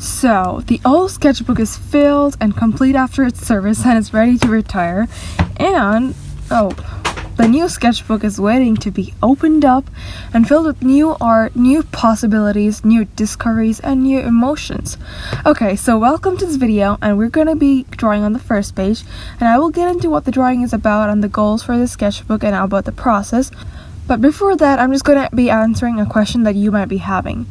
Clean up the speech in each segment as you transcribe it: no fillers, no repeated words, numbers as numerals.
So, the old sketchbook is filled and complete after its service and is ready to retire. And, the new sketchbook is waiting to be opened up and filled with new art, new possibilities, new discoveries, and new emotions. Okay, so welcome to this video, and we're going to be drawing on the first page, and I will get into what the drawing is about and the goals for the sketchbook and about the process. But before that, I'm just going to be answering a question that you might be having.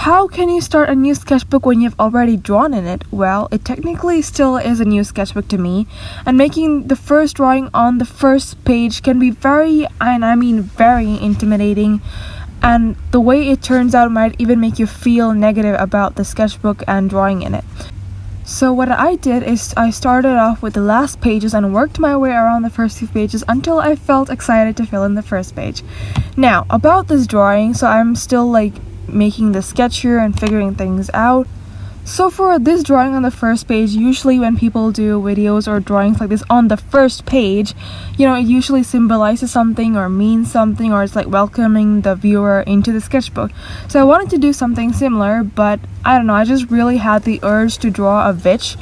How can you start a new sketchbook when you've already drawn in it? Well, it technically still is a new sketchbook to me, and making the first drawing on the first page can be very intimidating, and the way it turns out might even make you feel negative about the sketchbook and drawing in it. So what I did is I started off with the last pages and worked my way around the first few pages until I felt excited to fill in the first page. Now, about this drawing, so I'm still making the sketch here and figuring things out. So for this drawing on the first page, usually when people do videos or drawings like this on the first page, it usually symbolizes something or means something, or it's like welcoming the viewer into the sketchbook. So I wanted to do something similar, but I don't know, I just really had the urge to draw a witch.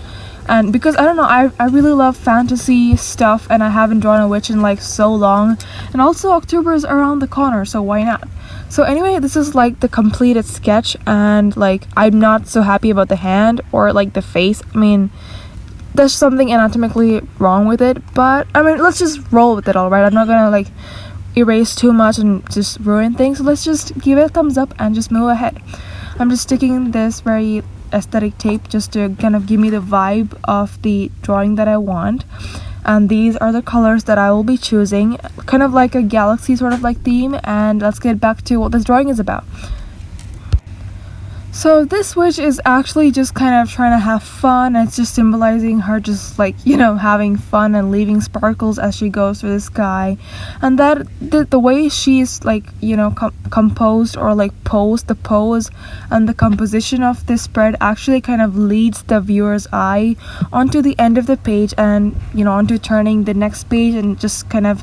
And because I really love fantasy stuff, and I haven't drawn a witch in so long, and also October is around the corner, so why not? So anyway, this is the completed sketch, and I'm not so happy about the hand or the face. There's something anatomically wrong with it, but let's just roll with it, alright? I'm not gonna erase too much and just ruin things, so let's just give it a thumbs up and just move ahead. I'm just sticking this very aesthetic tape just to kind of give me the vibe of the drawing that I want. And these are the colors that I will be choosing, kind of like a galaxy sort of theme. And let's get back to what this drawing is about. So this witch is actually just kind of trying to have fun, and it's just symbolizing her just having fun and leaving sparkles as she goes through the sky. And that the way she's composed or posed, the pose and the composition of this spread actually kind of leads the viewer's eye onto the end of the page, and onto turning the next page, and just kind of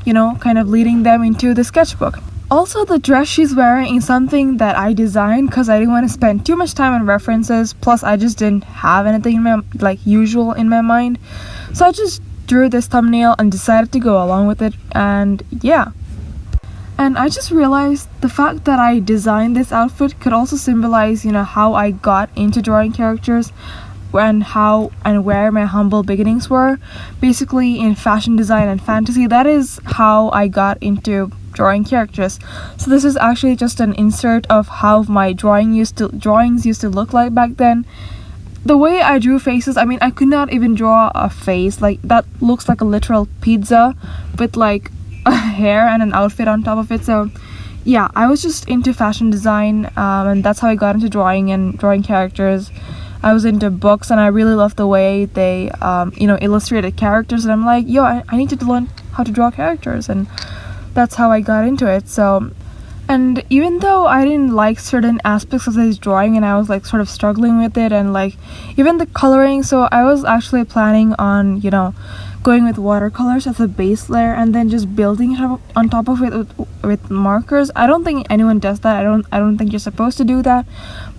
leading them into the sketchbook. Also, the dress she's wearing is something that I designed because I didn't want to spend too much time on references, plus I just didn't have anything in my, usual in my mind. So I just drew this thumbnail and decided to go along with it, and yeah. And I just realized the fact that I designed this outfit could also symbolize, how I got into drawing characters, and how and where my humble beginnings were. Basically, in fashion design and fantasy, that is how I got into drawing characters. So this is actually just an insert of how my drawings used to look like back then. The way I drew faces, I could not even draw a face that looks like a literal pizza with a hair and an outfit on top of it. So yeah, I was just into fashion design, and that's how I got into drawing and drawing characters. I was into books, and I really loved the way they illustrated characters, and I'm like, I need to learn how to draw characters, and that's how I got into it. So, and even though I didn't like certain aspects of this drawing, and I was sort of struggling with it, and even the coloring, so I was actually planning on going with watercolors as a base layer, and then just building it on top of it with markers. I don't think anyone does that. I don't think you're supposed to do that,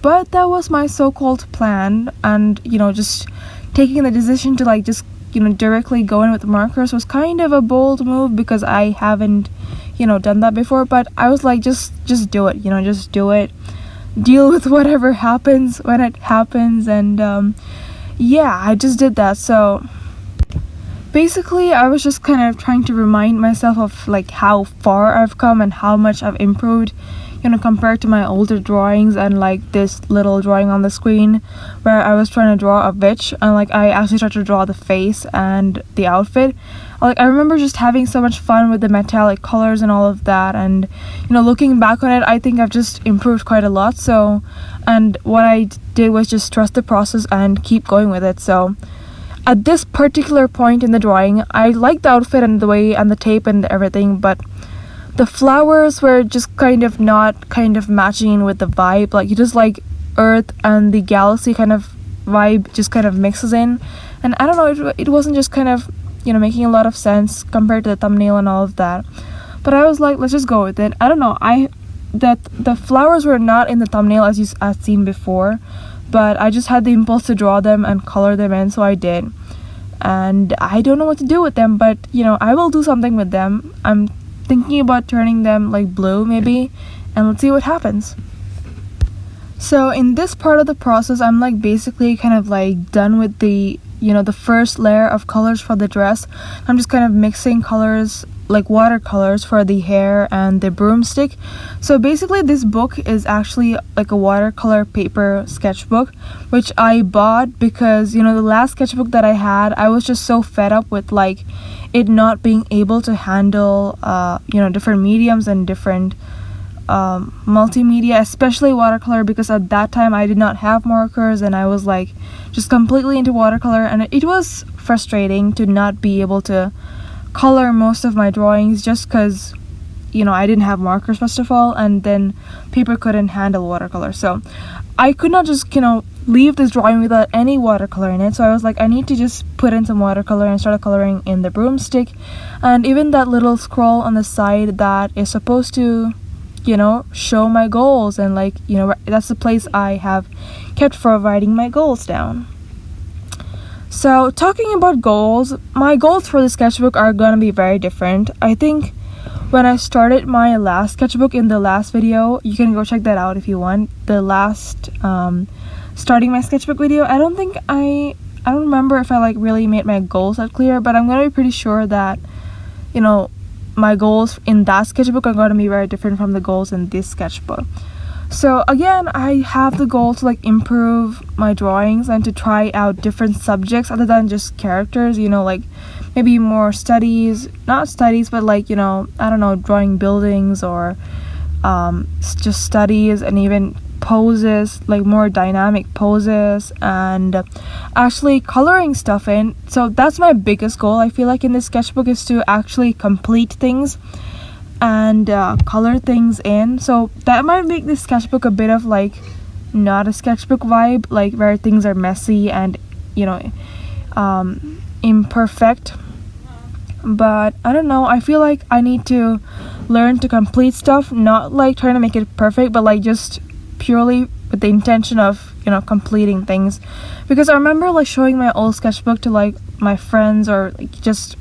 but that was my so-called plan. And just taking the decision to just directly go in with markers was kind of a bold move, because I haven't done that before. But I was just do it, just do it, deal with whatever happens when it happens. And yeah, I just did that. So basically, I was just kind of trying to remind myself of how far I've come and how much I've improved, compared to my older drawings, and this little drawing on the screen where I was trying to draw a witch, and I actually tried to draw the face and the outfit. I remember just having so much fun with the metallic colors and all of that, and looking back on it, I think I've just improved quite a lot. So, and what I did was just trust the process and keep going with it. So at this particular point in the drawing, I liked the outfit and the way and the tape and everything, but the flowers were just kind of not matching with the vibe. You just Earth and the galaxy kind of vibe just kind of mixes in, and I don't know, it wasn't just kind of making a lot of sense compared to the thumbnail and all of that. But I was let's just go with it. I don't know, the flowers were not in the thumbnail as seen before, but I just had the impulse to draw them and color them in, so I did. And I don't know what to do with them, but I will do something with them. I'm thinking about turning them like blue maybe, and let's see what happens. So in this part of the process, I'm like basically kind of like done with the the first layer of colors for the dress. I'm just kind of mixing colors, like watercolors, for the hair and the broomstick. So basically this book is actually like a watercolor paper sketchbook, which I bought because the last sketchbook that I had, I was just so fed up with like it not being able to handle different mediums and different multimedia, especially watercolor, because at that time I did not have markers and I was like just completely into watercolor, and it was frustrating to not be able to color most of my drawings just because I didn't have markers first of all, and then paper couldn't handle watercolor. So I could not just leave this drawing without any watercolor in it. So I was like, I need to just put in some watercolor and start coloring in the broomstick, and even that little scroll on the side that is supposed to show my goals, and like that's the place I have kept for writing my goals down. So talking about goals, my goals for the sketchbook are gonna be very different. I think when I started my last sketchbook in the last video, you can go check that out if you want, the last starting my sketchbook video. I don't remember if I like really made my goals that clear, but I'm gonna be pretty sure that my goals in that sketchbook are going to be very different from the goals in this sketchbook. So again, I have the goal to like improve my drawings and to try out different subjects other than just characters, like maybe more not studies, but like I don't know, drawing buildings or just studies, and even poses, like more dynamic poses, and actually coloring stuff in. So that's my biggest goal, I feel like, in this sketchbook, is to actually complete things and color things in. So that might make this sketchbook a bit of like not a sketchbook vibe, like where things are messy and imperfect. But I don't know, I feel like I need to learn to complete stuff, not like trying to make it perfect, but like just purely with the intention of completing things. Because I remember like showing my old sketchbook to like my friends or like just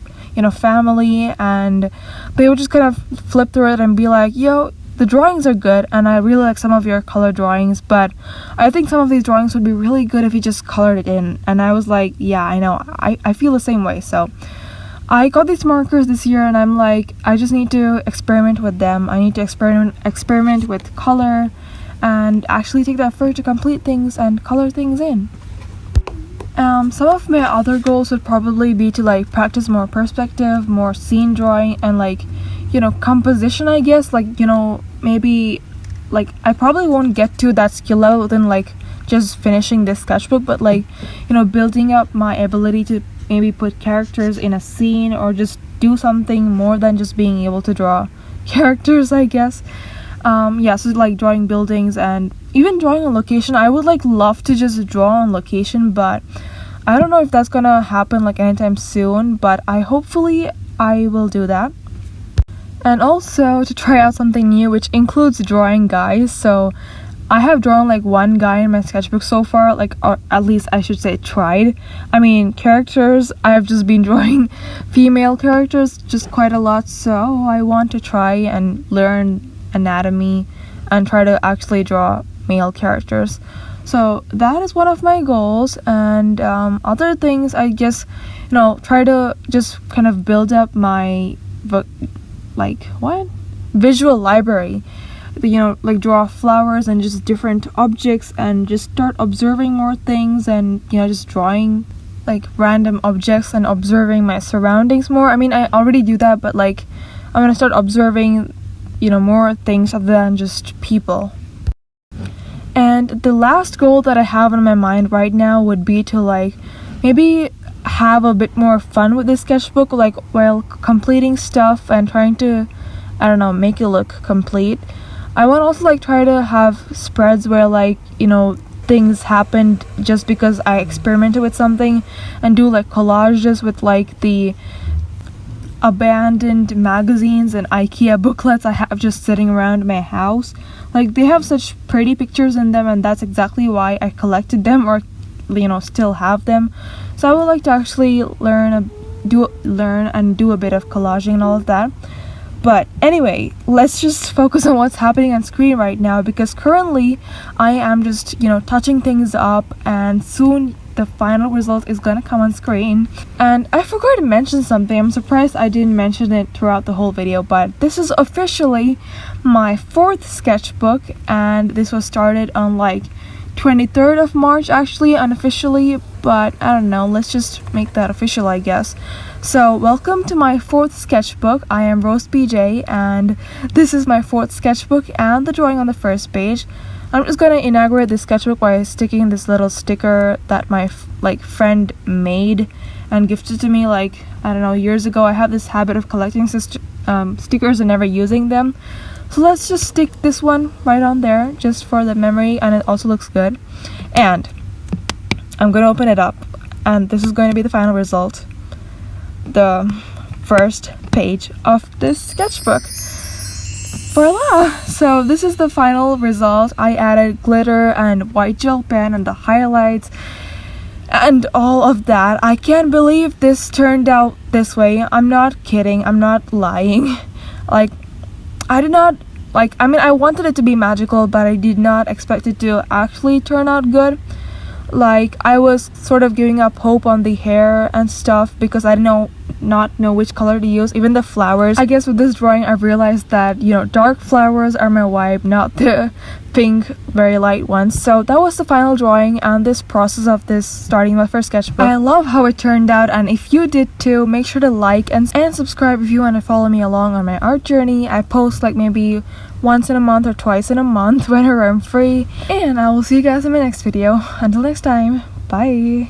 family, and they would just kind of flip through it and be like, yo, the drawings are good and I really like some of your color drawings, but I think some of these drawings would be really good if you just colored it in. And I was like, yeah, I know, I feel the same way. So I got these markers this year, and I'm like, I just need to experiment with them. I need to experiment with color and actually take the effort to complete things and color things in. Some of my other goals would probably be to like practice more perspective, more scene drawing, and like composition, I guess. Like maybe like I probably won't get to that skill level within like just finishing this sketchbook, but like building up my ability to maybe put characters in a scene, or just do something more than just being able to draw characters, I guess. So like drawing buildings and even drawing a location. I would like love to just draw on location, but I don't know if that's gonna happen like anytime soon, but hopefully I will do that. And also to try out something new, which includes drawing guys. So I have drawn like one guy in my sketchbook so far, like, or at least I should say tried. I mean, characters, I've just been drawing female characters just quite a lot, so I want to try and learn anatomy and try to actually draw male characters. So that is one of my goals. And other things, I guess try to just kind of build up my visual library, like draw flowers and just different objects, and just start observing more things, and just drawing like random objects and observing my surroundings more. I mean, I already do that, but like I'm gonna start observing more things other than just people. And the last goal that I have in my mind right now would be to like maybe have a bit more fun with this sketchbook, like while completing stuff and trying to, I don't know, make it look complete. I want to also like try to have spreads where like things happened just because I experimented with something, and do like collages with like the abandoned magazines and IKEA booklets I have just sitting around my house. Like, they have such pretty pictures in them, and that's exactly why I collected them, or still have them. So I would like to actually learn and do a bit of collaging and all of that. But anyway, let's just focus on what's happening on screen right now, because currently I am just touching things up, and soon the final result is gonna come on screen. And I forgot to mention something. I'm surprised I didn't mention it throughout the whole video, but this is officially my 4th sketchbook, and this was started on like 23rd of March actually, unofficially, but I don't know, let's just make that official, I guess. So welcome to my 4th sketchbook. I am Rose BJ, and this is my 4th sketchbook and the drawing on the first page. I'm just gonna inaugurate this sketchbook by sticking this little sticker that my friend made and gifted to me I don't know, years ago. I have this habit of collecting stickers and never using them. So let's just stick this one right on there just for the memory, and it also looks good. And I'm gonna open it up, and this is going to be the final result. The first page of this sketchbook. Voila! So this is the final result. I added glitter and white gel pen and the highlights and all of that. I can't believe this turned out this way. I'm not kidding. I'm not lying. I wanted it to be magical, but I did not expect it to actually turn out good. I was sort of giving up hope on the hair and stuff because I did not know which color to use. Even the flowers. I guess with this drawing I've realized that, dark flowers are my vibe, not the pink, very light ones. So that was the final drawing and this process of this starting my first sketchbook. I love how it turned out, and if you did too, make sure to like and subscribe if you want to follow me along on my art journey. I post maybe once in a month or twice in a month whenever I'm free, and I will see you guys in my next video. Until next time, bye.